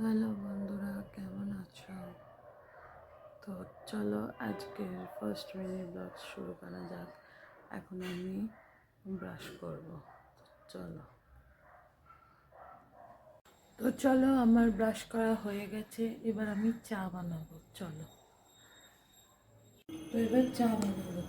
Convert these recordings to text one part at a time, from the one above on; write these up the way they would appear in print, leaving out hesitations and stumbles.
Hello বন্ধুরা, কেমন আছো? তো চলো আজকের ফার্স্ট মিনি ব্লগ শুরু করা যাক। এখন আমি ব্রাশ করব। চলো চলো আমার ব্রাশ করা হয়ে গেছে, এবার আমি চা বানাবো। চলো এবার চা বানাবো।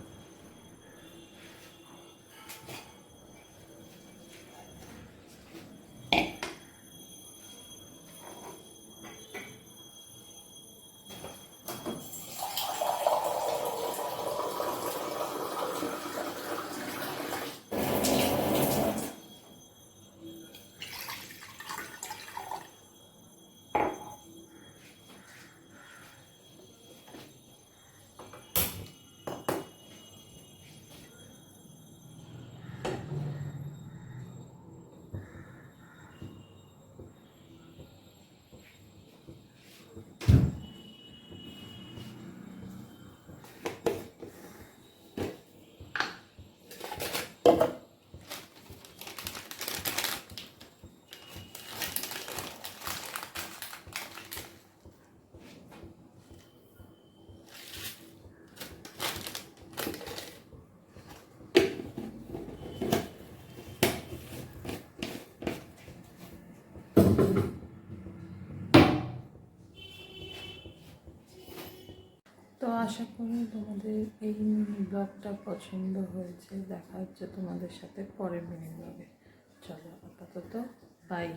তো আশা করি তোমাদের এই মিনি ব্লগটা পছন্দ হয়েছে। দেখা হচ্ছে তোমাদের সাথে পরের মিনি ব্লগে। চলো আপাতত বাই।